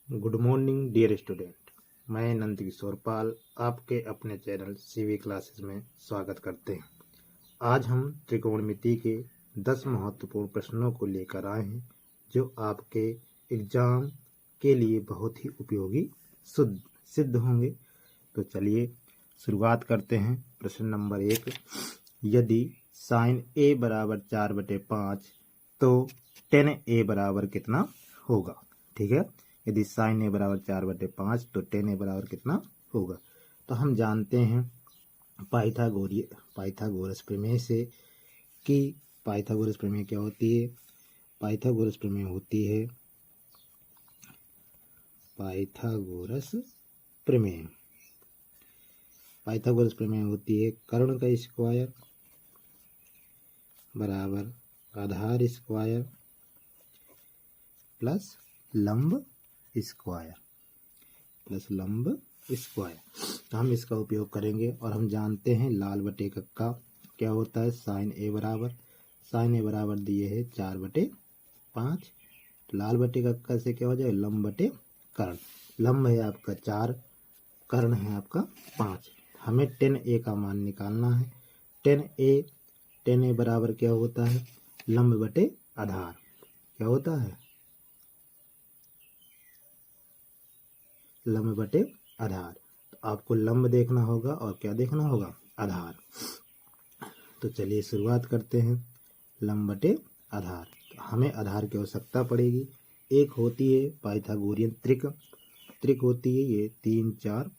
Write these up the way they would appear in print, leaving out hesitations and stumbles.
Good morning dear student. मैं नंद किशोर पाल आपके अपने चैनल सीवी क्लासेस में स्वागत करते हैं। आज हम त्रिकोणमिति के 10 महत्वपूर्ण प्रश्नों को लेकर आए हैं जो आपके एग्जाम के लिए बहुत ही उपयोगी सिद्ध होंगे। तो चलिए शुरुआत करते हैं। प्रश्न नंबर 1, यदि साइन ए बराबर 4/5 तो टेन ए बराबर कितना होगा। ठीक है, यदि साइन ए बराबर 4/5 तो टेन ए बराबर कितना होगा। तो हम जानते हैं पाइथागोरस प्रमेय से कि पाइथागोरस प्रमेय क्या होती है। पाइथागोरस प्रमेय होती है कर्ण का स्क्वायर बराबर आधार स्क्वायर प्लस लंब स्क्वायर तो हम इसका उपयोग करेंगे। और हम जानते हैं लाल बटे कक्का क्या होता है। साइन ए बराबर दिए है 4/5। लाल बटे कक्का से क्या हो जाए, लंब बटे कर्ण। लंब है आपका 4, कर्ण है आपका 5। हमें टेन ए का मान निकालना है। टेन ए बराबर क्या होता है, लंब बटे आधार। क्या होता है, लंब बटे आधार। तो आपको लंब देखना होगा और क्या देखना होगा, आधार। तो चलिए शुरुआत करते हैं। लंब बटे आधार, तो हमें आधार की आवश्यकता पड़ेगी। एक होती है पाइथागोरियन त्रिक होती है ये 3 4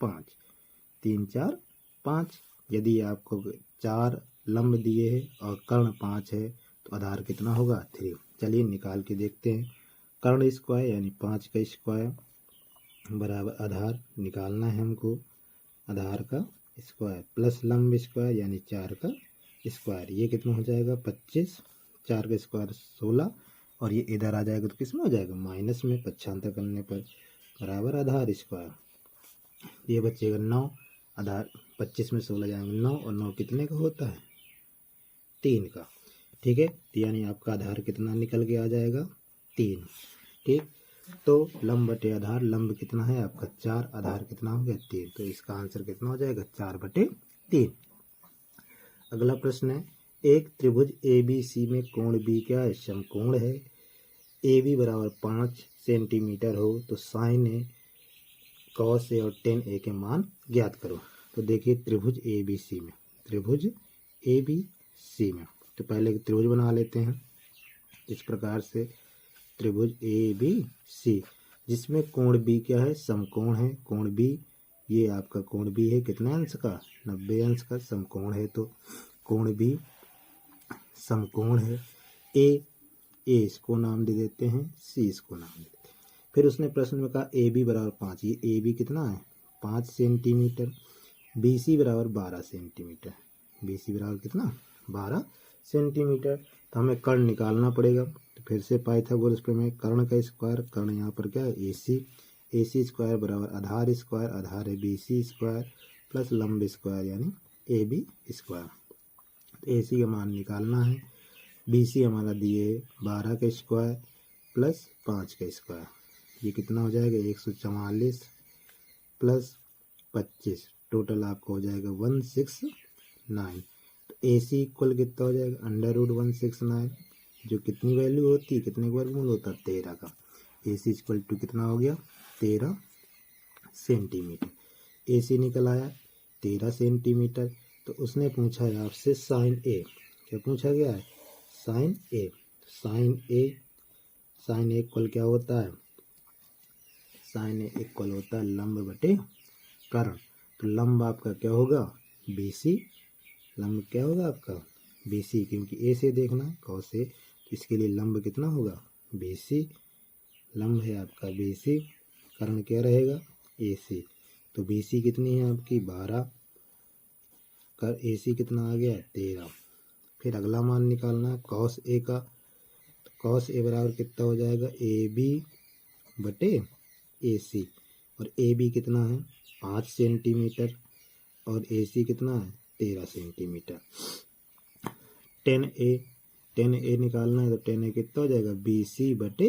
5। यदि आपको 4 लंब दिए है और कर्ण 5 है तो आधार कितना होगा, 3। चलिए निकाल के देखते हैं। कर्ण स्क्वायर यानी 5 का स्क्वायर बराबर आधार निकालना है हमको, आधार का स्क्वायर प्लस लंब स्क्वायर यानी 4 का स्क्वायर। ये कितना हो जाएगा, 25। 4 का स्क्वायर 16 और ये इधर आ जाएगा तो किसमें हो जाएगा, माइनस में, पक्षांतर करने पर बराबर आधार स्क्वायर। ये बचेगा 9। आधार 25 में 16 जाएंगे 9 और 9 कितने का होता है, 3 का। ठीक है, यानी आपका आधार कितना निकल के आ जाएगा, 3। ठीक, तो लंब बटे आधार, लंब कितना है आपका 4, आधार कितना हो गया 3। तो इसका आंसर कितना हो जाएगा, 4/3। अगला प्रश्न है, एक त्रिभुज ABC में कोण B क्या है, समकोण है। AB बराबर 5 सेंटीमीटर हो तो साइन ए, कॉस ए और टेन ए के मान ज्ञात करो। तो देखिए त्रिभुज ABC में तो पहले त्रिभुज बना लेते हैं इस प्रकार से। त्रिभुज ABC जिसमें कोण B क्या है, समकोण है। कोण B, ये आपका कोण B है कितने अंश का, 90 अंश का। समकोण है तो कोण B समकोण है। A इसको नाम दे देते हैं, C इसको नाम दे देते हैं। फिर उसने प्रश्न में कहा AB बराबर 5, ये AB कितना है, 5 सेंटीमीटर। BC बराबर 12 सेंटीमीटर। BC बराबर कितना, 12 सेंटीमीटर। तो हमें कर्ण निकालना पड़ेगा। तो फिर से पाइथागोरस प्रमेय, कर्ण का स्क्वायर, कर्ण यहाँ पर क्या है AC स्क्वायर बराबर आधार स्क्वायर, आधार है BC स्क्वायर प्लस लंब स्क्वायर यानी AB स्क्वायर। तो AC का मान निकालना है। BC हमारा दिए 12 का स्क्वायर प्लस 5 का स्क्वायर, ये कितना हो जाएगा 144 प्लस 25, टोटल आपको हो जाएगा 169। तो AC इक्वल कितना हो जाएगा, √169, जो कितनी वैल्यू होती है, कितने वर्गमूल होता है, 13 का। AC इक्वल टू कितना हो गया, 13 सेंटीमीटर। AC निकल आया 13 सेंटीमीटर। तो उसने पूछा है आपसे साइन ए, क्या पूछा गया है, साइन ए इक्वल क्या होता है, साइन ए इक्वल होता है लंब बटे कर्ण। तो लंब आपका क्या होगा, BC। लंब क्या होगा आपका, BC, क्योंकि ए से देखना है, कॉस ए, तो इसके लिए लंब कितना होगा, BC। लंब है आपका BC, कर्ण क्या रहेगा, AC। तो BC कितनी है आपकी 12, कर AC कितना आ गया 13। फिर अगला मान निकालना है कॉस ए का। तो कॉस ए बराबर कितना हो जाएगा, AB बटे AC। और AB कितना है 5 सेंटीमीटर और AC कितना है 13 सेंटीमीटर। 10A निकालना है तो 10A कितना हो जाएगा, BC बटे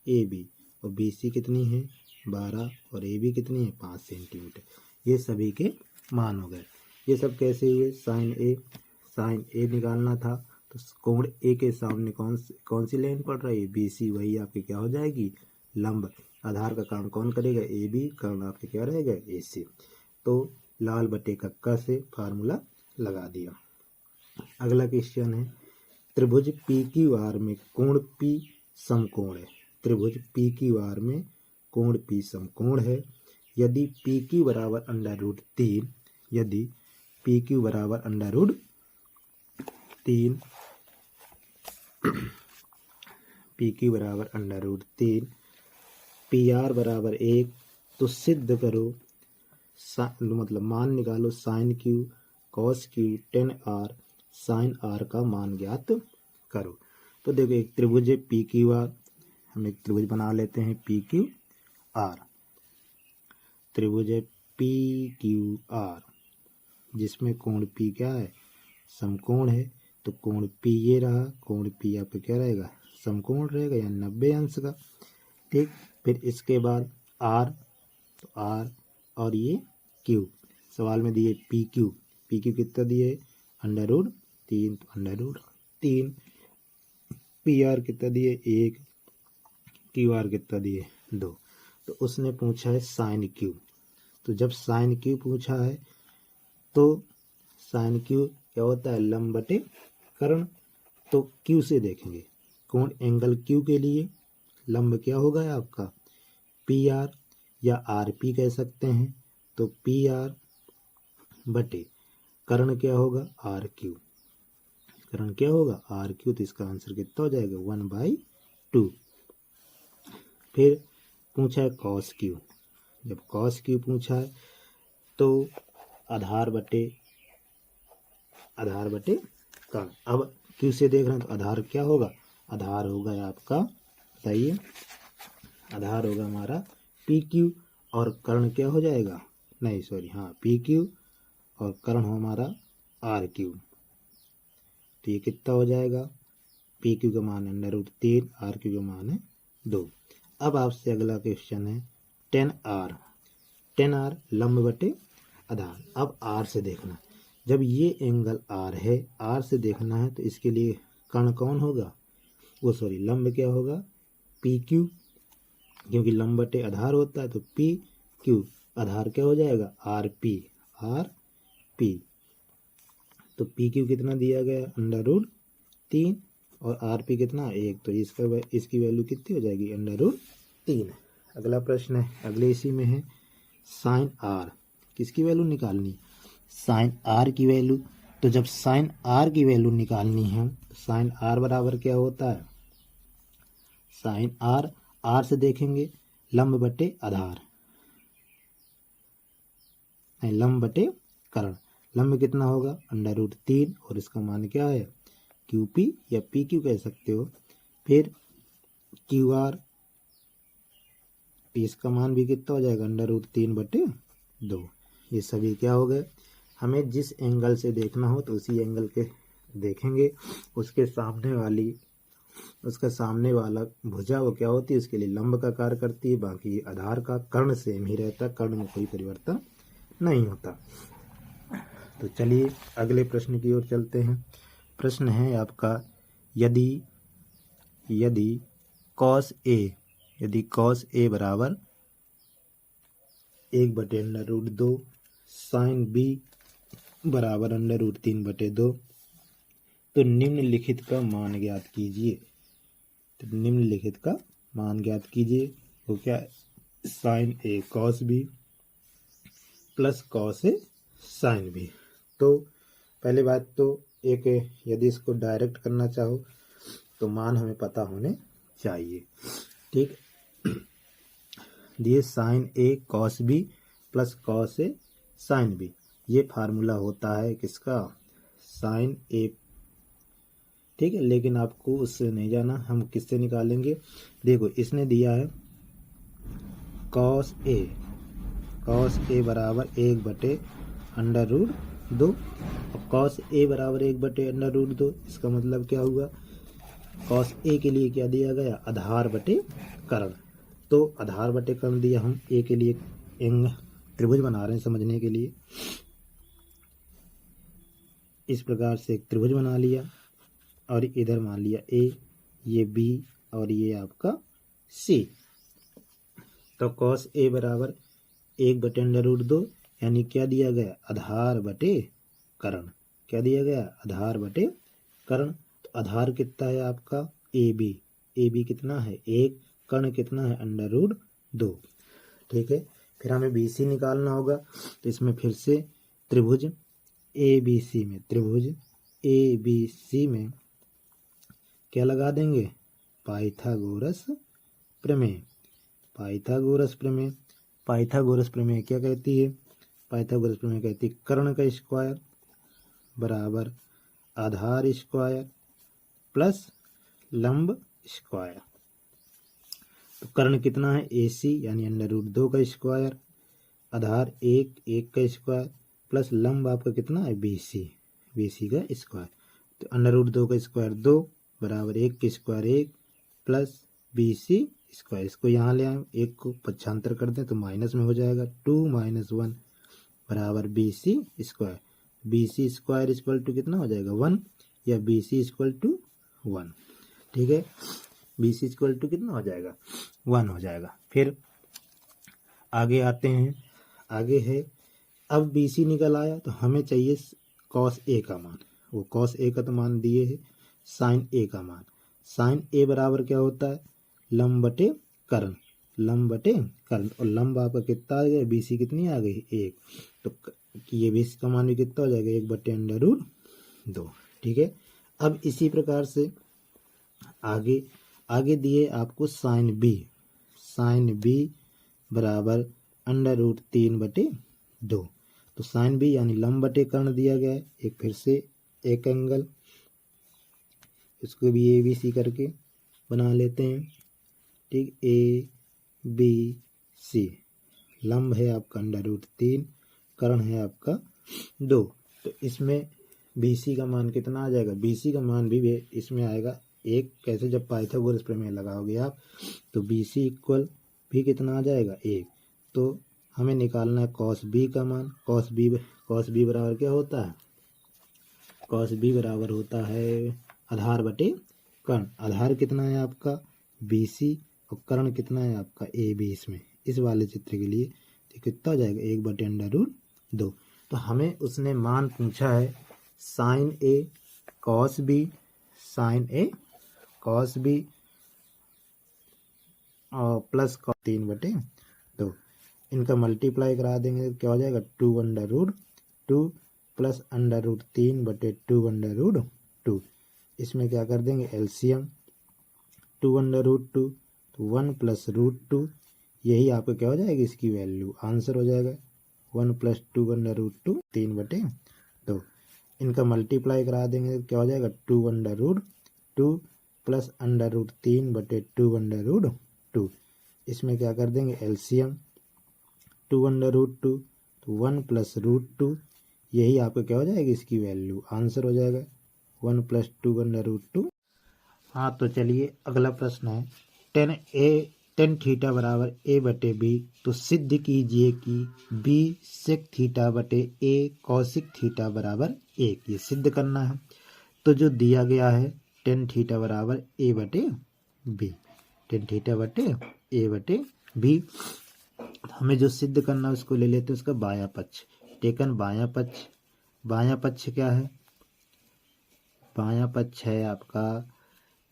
AB। और BC कितनी है 12 और ए बी कितनी है 5 सेंटीमीटर। ये सभी के मान हो गए। ये सब कैसे हुए, साइन ए निकालना था तो कोण ए के सामने कौन सी लाइन पड़ रही है, बी सी, वही आपकी क्या हो जाएगी लंब। आधार का काम कौन करेगा, ए बी, कर्ण आपके क्या रहेगा ए सी। तो लाल बटे कक्का से फार्मूला लगा दिया। अगला क्वेश्चन है त्रिभुज पी क्यू आर में कोण पी समकोण है। त्रिभुज पी क्यू आर में कोण पी समकोण है। यदि पी क्यू बराबर √3, यदि पी क्यू बराबर √3, पी क्यू बराबर √3, पी आर बराबर 1, तो सिद्ध करो, मतलब मान निकालो sine Q cos Q tan R sine R का मान ज्ञात करो। तो देखो एक त्रिभुज है पी क्यू आर, हम एक त्रिभुज बना लेते हैं पी क्यू आर। त्रिभुज है पी क्यू आर जिसमें कोण पी क्या है समकोण है। तो कोण पी ये रहा, कोण पी यहाँ पे क्या रहेगा समकोण रहेगा या 90 अंश का। ठीक, फिर इसके बाद आर, तो आर और ये क्यू, सवाल में दिए पी क्यू कितना दिए √3, तो √3, पी आर कितना दिए 1, क्यू आर कितना दिए 2। तो उसने पूछा है साइन क्यू, तो जब साइन क्यू पूछा है तो साइन क्यू क्या होता है लंब बटे कर्ण। तो क्यू से देखेंगे कोण एंगल क्यू के लिए लंब क्या होगा आपका पी आर या आर पी कह सकते हैं। तो पी आर बटे कर्ण क्या होगा आर क्यू, कर्ण क्या होगा आर क्यू। तो इसका आंसर कितना हो जाएगा 1/2। फिर पूछा है कॉस क्यू, जब कॉस क्यू पूछा है तो आधार बटे कर्ण। अब क्यू से देख रहे हैं तो आधार क्या होगा, आधार होगा आपका बताइए, आधार होगा हमारा पी क्यू और कर्ण क्या हो जाएगा, नहीं सॉरी हाँ पी क्यू और कर्ण हो हमारा आर क्यू। तो ये कितना हो जाएगा, पी क्यू का मान है √3, आर क्यू का मान है 2। अब आपसे अगला क्वेश्चन है टेन आर लंब बटे आधार। अब आर से देखना, जब ये एंगल आर है, आर से देखना है तो इसके लिए कर्ण कौन होगा, वो सॉरी लंब क्या होगा पी क्यू, क्योंकि लंब बटे आधार होता है। तो पी क्यू आधार क्या हो जाएगा आर पी। तो पी क्यू कितना दिया गया √3 और आर पी कितना 1, तो इसकी वैल्यू कितनी हो जाएगी √3। अगला प्रश्न है, अगले इसी में है साइन आर, किसकी वैल्यू निकालनी, साइन आर की वैल्यू। तो जब साइन आर की वैल्यू निकालनी है तो साइन आर बराबर क्या होता है, साइन आर से देखेंगे लंब बटे आधार, नहीं लंब बटे कर्ण। लंब कितना होगा √3 और इसका मान क्या है क्यू पी या पी क्यू कह सकते हो। फिर क्यू आर, इसका मान भी कितना हो जाएगा √3/2। ये सभी क्या हो गए, हमें जिस एंगल से देखना हो तो उसी एंगल के देखेंगे। उसका सामने वाला भुजा वो क्या होती है, उसके लिए लंब का कार्य करती है, बाकी आधार का कर्ण सेम ही रहता, कर्ण में कोई परिवर्तन नहीं होता। तो चलिए अगले प्रश्न की ओर चलते हैं। प्रश्न है आपका यदि कॉस ए बराबर 1/√2, साइन बी बराबर √3/2, तो निम्नलिखित का मान ज्ञात कीजिए। तो निम्नलिखित का मान ज्ञात कीजिए, वो क्या है sign A cos B plus cos A sine B. तो पहले बात तो एक, यदि इसको डायरेक्ट करना चाहो तो मान हमें पता होने चाहिए। ठीक, दिए sign A cos B plus cos A sine B, ये फार्मूला होता है किसका साइन ए। ठीक है, लेकिन आपको उससे नहीं जाना, हम किससे निकालेंगे। देखो इसने दिया है कॉस ए बराबर 1/√2 और कॉस ए बराबर 1/√2। इसका मतलब क्या हुआ, कॉस ए के लिए क्या दिया गया आधार बटे कर्ण। तो आधार बटे कर्ण दिया, हम ए के लिए त्रिभुज बना रहे हैं समझने के लिए। इस प्रकार से एक त्रिभुज बना लिया और इधर मान लिया ए, ये बी और ये आपका सी। तो कॉस ए बराबर 1/√2 यानी क्या दिया गया, आधार बटे कर्ण। क्या दिया गया, आधार बटे कर्ण। तो आधार कितना है आपका ए बी कितना है 1, कर्ण कितना है √2। ठीक है, फिर हमें बी सी निकालना होगा। तो इसमें फिर से त्रिभुज ए बी सी में क्या लगा देंगे, पाइथागोरस प्रमेय। पाइथागोरस प्रमेय क्या कहती है, पाइथागोरस प्रमेय कहती है कर्ण का स्क्वायर बराबर आधार स्क्वायर प्लस लंब स्क्वायर। तो कर्ण कितना है AC यानी √2 का स्क्वायर, आधार 1 का स्क्वायर प्लस लंब आपका कितना है BC का स्क्वायर। तो √2 का स्क्वायर 2 बराबर 1 का स्क्वायर 1 प्लस BC स्क्वायर। इसको यहाँ ले आए, 1 को पक्षांतर कर दें तो माइनस में हो जाएगा, 2 - 1 बराबर BC square. BC square equal to कितना हो जाएगा 1 या BC इक्वल टू 1। ठीक है, BC इक्वल टू कितना हो जाएगा 1 हो जाएगा। फिर आगे आते हैं, आगे है अब BC निकल आया तो हमें चाहिए cos A का मान। वो cos A का तो मान दिए है, sin A का मान। sin A बराबर क्या होता है, लंब बटे कर्ण, और लंब आपका कितना आ गया, BC कितनी आ गई 1। तो ये BC का मान भी कितना हो जाएगा 1/√2। ठीक है, अब इसी प्रकार से आगे दिए आपको sin B बराबर √3/2। तो sin B यानी लंब बटे कर्ण दिया गया है। एक फिर से एक एंगल, इसको भी ABC करके बना लेते हैं। ठीक, ABC लंब है आपका √3, कर्ण है आपका 2। तो इसमें BC का मान कितना आ जाएगा, BC का मान भी इसमें आएगा 1। कैसे, जब पाइथागोरस प्रमेय लगाओगे आप तो BC इक्वल भी कितना आ जाएगा 1। तो हमें निकालना है cos B का मान। cos B बराबर क्या होता है, cos B बराबर होता है आधार बटे कर्ण। आधार कितना है आपका BC और कर्ण कितना है आपका AB। इसमें इस वाले चित्र के लिए तो कितना हो जाएगा 1/√2। तो हमें उसने मान पूछा है sin A cos B और प्लस 3/2। इनका मल्टीप्लाई करा देंगे तो क्या हो जाएगा 2/√2 प्लस √3/2/2। इसमें क्या कर देंगे एलसीएम, 2/√2 तो 1 + √2, यही आपका क्या हो जाएगा इसकी वैल्यू, आंसर हो जाएगा 1 + 2/√2 3/2। इनका मल्टीप्लाई करा देंगे तो क्या हो जाएगा 2/√2 प्लस √3/2/2। इसमें क्या कर देंगे एलसीएम, 2/√2 तो 1 + √2, यही आपका क्या हो जाएगा इसकी वैल्यू, आंसर हो जाएगा 1 + 2/√2। हाँ, तो चलिए अगला प्रश्न है tan थीटा बराबर A/B। तो सिद्ध कीजिए कि B sec थीटा बटे A cosec थीटा बराबर 1। ये सिद्ध करना है। तो जो दिया गया है tan थीटा बराबर A/B, tan थीटा बटे A/B। हमें जो सिद्ध करना है उसको ले लेते हैं उसका बायां पक्ष। टेकन बायां पक्ष क्या है, बायां पक्ष है आपका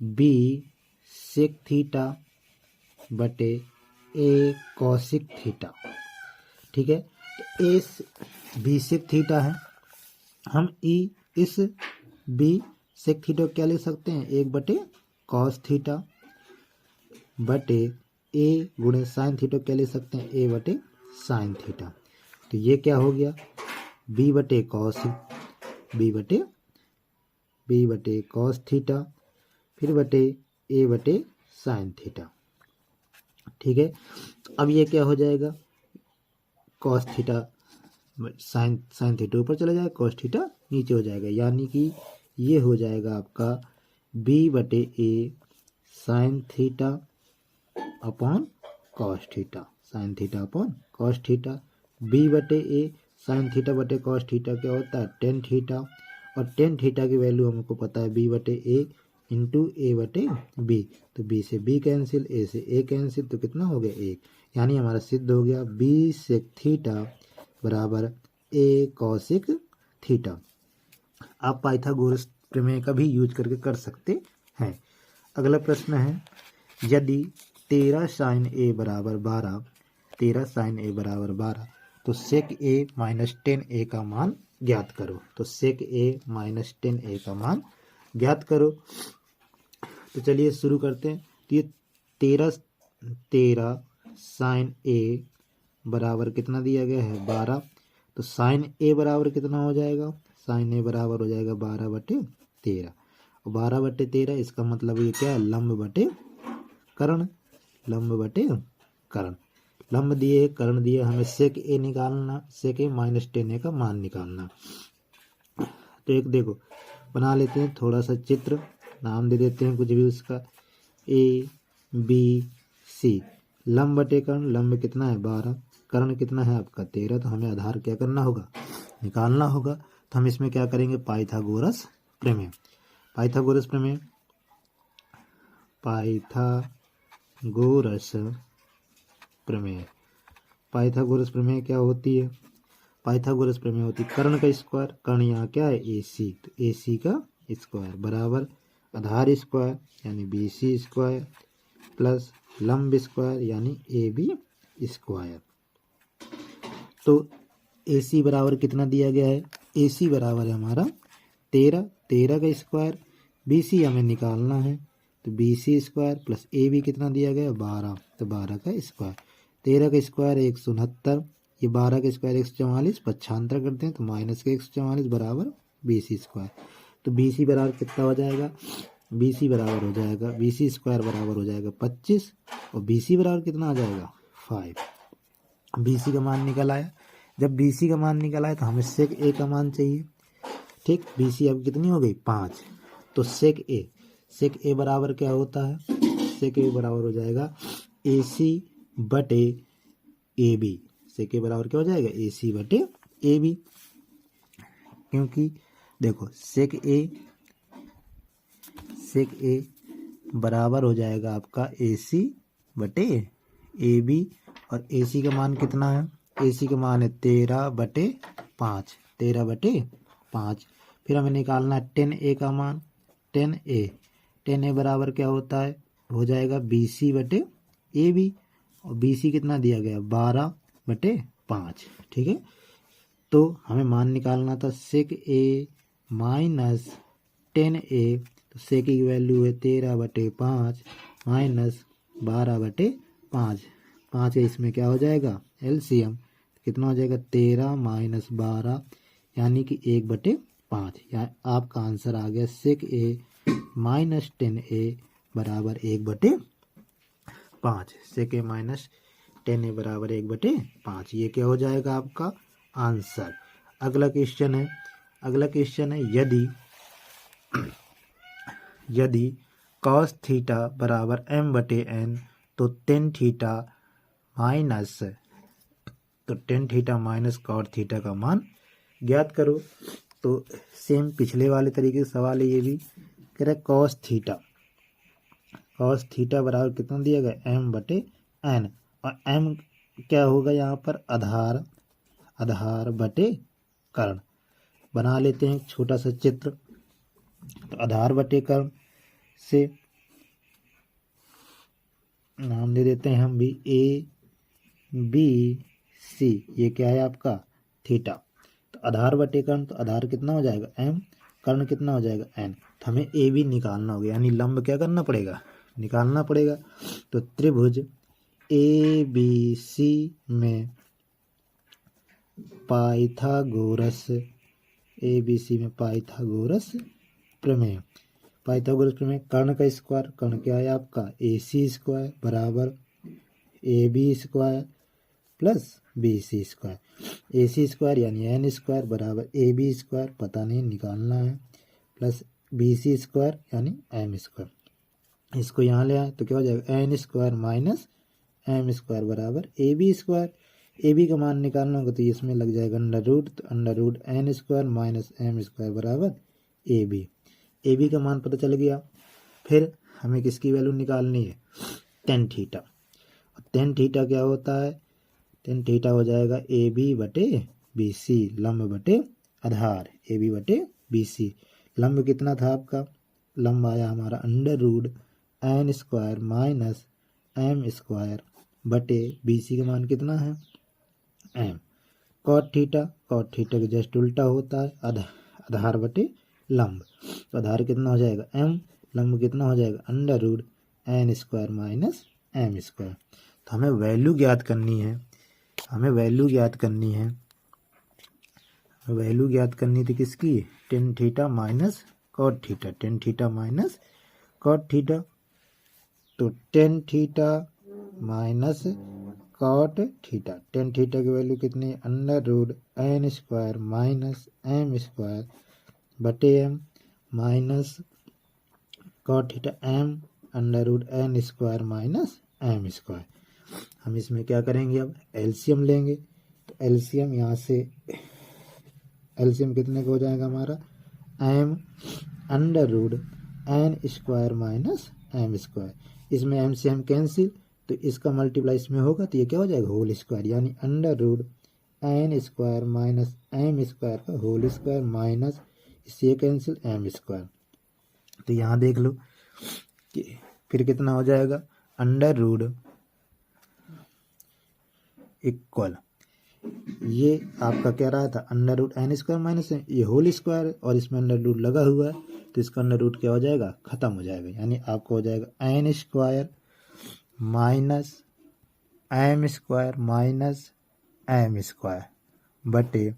B sec थीटा बटे A cosec थीटा। ठीक है, तो A B sec थीटा है, हम इस B sec थीटा को क्या लिख सकते हैं 1/cos थीटा बटे A गुणे sin थीटा क्या लिख सकते हैं A/sin थीटा। तो ये क्या हो गया B/cos थीटा फिर बटे A/sin थीटा। ठीक है, तो अब ये क्या हो जाएगा cos थीटा sin थीटा ऊपर चला जाएगा, cos थीटा नीचे हो जाएगा, यानी कि ये हो जाएगा आपका B/A sin theta upon cos theta, sine theta upon cos theta. B बटे ए साइन थीटा बटे कॉस थीटा क्या होता है, टेन थीटा, और टेन थीटा की वैल्यू हमको पता है बी बटे ए इंटू ए बटे बी, तो बी से बी कैंसिल, ए से ए कैंसिल, तो कितना हो गया एक, यानी हमारा सिद्ध हो गया बी सेक थीटा बराबर ए कॉसिक थीटा। आप पाइथागोरस प्रमेय का भी यूज करके कर सकते हैं। अगला प्रश्न है, यदि 13 साइन ए बराबर 12, 13 साइन ए बराबर 12, तो सेक ए माइनस 10 ए का मान ज्ञात करो। तो सेक ए माइनस 10 ए का मान ज्ञात करो। तो चलिए शुरू करते हैं। तो ये 13 साइन ए बराबर कितना दिया गया है 12, तो साइन ए बराबर कितना हो जाएगा, साइन ए बराबर हो जाएगा 12 बटे 13, और 12 बटे 13 इसका मतलब ये क्या है, लंब बटे कर्ण, लंब बटे कर्ण। लंब दिए कर्ण दिए, हमें सेक ए निकालना, सेक ए माइनस 10 का मान निकालना। तो एक देखो बना लेते हैं थोड़ा सा चित्र, नाम दे देते हैं कुछ भी उसका, ए बी सी। लंब बटे कर्ण, लंब कितना है 12, कर्ण कितना है आपका 13, तो हमें आधार क्या करना होगा, निकालना होगा। तो हम इसमें क्या करेंगे, पाइथागोरस प्रमेय, पाइथागोरस प्रमेय, पाइथागोरस प्रमेय। पाइथागोरस प्रमेय क्या होती है, पाइथागोरस प्रमेय होती है कर्ण का स्क्वायर, कर्ण यहाँ क्या है ए सी, तो ए सी का स्क्वायर बराबर आधार स्क्वायर यानी बी सी स्क्वायर प्लस लंब स्क्वायर यानी ए बी स्क्वायर। तो ए सी बराबर कितना दिया गया है, ए सी बराबर है हमारा 13, 13 का स्क्वायर, बी सी हमें निकालना है, तो B C square plus A B कितना दिया गया 12, तो 12 का स्क्वायर, 13 का स्क्वायर 169, ये 12 का स्क्वायर 144, पक्षांतर करते हैं तो माइनस का 144 बराबर बी सी स्क्वायर। तो बी सी बराबर कितना हो जाएगा, बी सी बराबर हो जाएगा, बी सी स्क्वायर बराबर हो जाएगा 25, और बी सी बराबर कितना आ जाएगा 5। बी सी का मान निकल आया। जब बी सी का मान निकल आया तो हमें सेक ए का मान चाहिए, ठीक। बी सी अब कितनी हो गई 5, तो सेक ए बराबर क्या होता है, सेक ए बराबर हो जाएगा ए सी बटे ए बी, सेक ए बराबर क्या हो जाएगा ए सी बटे ए बी, क्योंकि देखो सेक ए बराबर हो जाएगा आपका ए सी बटे ए बी, और ए सी का मान कितना है, ए सी का मान है 13 बटे 5, 13 बटे 5। फिर हमें निकालना है 10 ए का मान, 10 ए बराबर क्या होता है, हो जाएगा बी सी बटे ए बी, और बी सी कितना दिया गया 12 बटे 5, ठीक है। तो हमें मान निकालना था सेक ए माइनस 10 ए, तो सेक की वैल्यू है 13 बटे 5 माइनस 12 बटे 5, 5 इसमें क्या हो जाएगा एलसीएम, कितना हो जाएगा 13 माइनस 12 यानी कि 1 बटे 5, या आपका आंसर आ गया सेक ए माइनस 10 ए बराबर 1 बटे 5, सेक ए माइनस 10 ए बराबर 1 बटे 5, ये क्या हो जाएगा आपका आंसर। अगला क्वेश्चन है, यदि cos थीटा बराबर m बटे n, तो tan theta minus cot theta का मान ज्ञात करो। तो सेम पिछले वाले तरीके से सवाल है, ये भी कह रहा है cos थीटा बराबर कितना दिया गया m बटे n, और m क्या होगा यहाँ पर आधार बटे कर्ण। बना लेते हैं छोटा सा चित्र। तो आधार बटे कर्ण से नाम दे देते हैं हम भी ए बी सी, ये क्या है आपका थीटा। तो आधार बटे कर्ण, तो आधार कितना हो जाएगा m, कर्ण कितना हो जाएगा n, तो हमें ए बी निकालना होगा, यानी लंब क्या करना पड़ेगा, निकालना पड़ेगा। तो त्रिभुज ए बी सी में पाइथागोरस प्रमेय, पाइथागोरस प्रमेय कर्ण का स्क्वायर, कर्ण क्या है आपका ए सी स्क्वायर बराबर A B square plus B C square, A C square यानी एन स्क्वायर बराबर ए बी स्क्वायर, पता नहीं निकालना है, प्लस बी सी स्क्वायर यानी एम स्क्वायर। इसको यहाँ ले आए तो क्या हो जाएगा N square minus M square बराबर A B square. A B का मान निकालना होगा तो इसमें लग जाएगा अंडर रूट, तो under root N square minus M square बराबर ए बी। ए बी का मान पता चल गया। फिर हमें किसकी वैल्यू निकालनी है, टेन थीटा। टेन थीटा क्या होता है, टेन थीटा हो जाएगा ए बी बटे बी सी, लंब बटे आधार, ए बी बटे बी सी। लंब कितना था आपका, लंब आया हमारा under root N square minus M square बटे बी सी का मान कितना है एम। कॉट थीटा के जस्ट उल्टा होता है, आधार बटे लंब, तो आधार कितना हो जाएगा एम, लंब कितना हो जाएगा under root N square minus M square. तो हमें वैल्यू ज्ञात करनी है, वैल्यू ज्ञात करनी थी किसकी, tan theta minus cot theta, tan theta minus cot theta. तो tan theta minus cot theta, tan theta की वैल्यू कितनी है under root N square minus M square बटे M, minus cot theta M under root N square minus M square. हम इसमें क्या करेंगे, अब एलसीएम लेंगे। तो एलसीएम यहाँ से एलसीएम कितने का हो जाएगा हमारा, M under root N square minus M square. इसमें एम से एम कैंसिल, तो इसका मल्टीप्लाई इसमें होगा तो ये क्या हो जाएगा होल स्क्वायर, यानी under root N square minus M square का होल स्क्वायर माइनस इससे कैंसिल एम स्क्वायर। तो यहाँ देख लो कि फिर कितना हो जाएगा अंडर रूट इक्वल, ये आपका क्या रहा था under root N square minus ये होल स्क्वायर और इसमें अंडर रूट लगा हुआ है, तो इसका अंडर रूट क्या हो जाएगा खत्म हो जाएगा, यानी आपको हो जाएगा N square minus M square minus M square बटे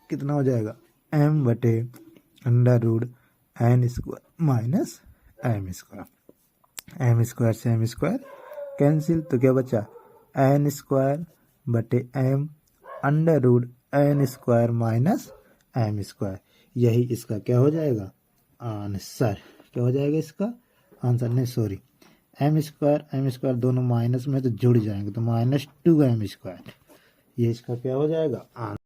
कितना हो जाएगा एम बटे under root N square minus M square. M square से एम स्क्वायर कैंसिल, तो क्या बचा एन स्क्वायर बटे M under root N square minus M square. यही इसका क्या हो जाएगा आंसर, क्या हो जाएगा इसका आंसर, नहीं सॉरी एम स्क्वायर दोनों माइनस में तो जुड़ जाएंगे, तो माइनस 2 एम स्क्वायर, ये इसका क्या हो जाएगा आंसर।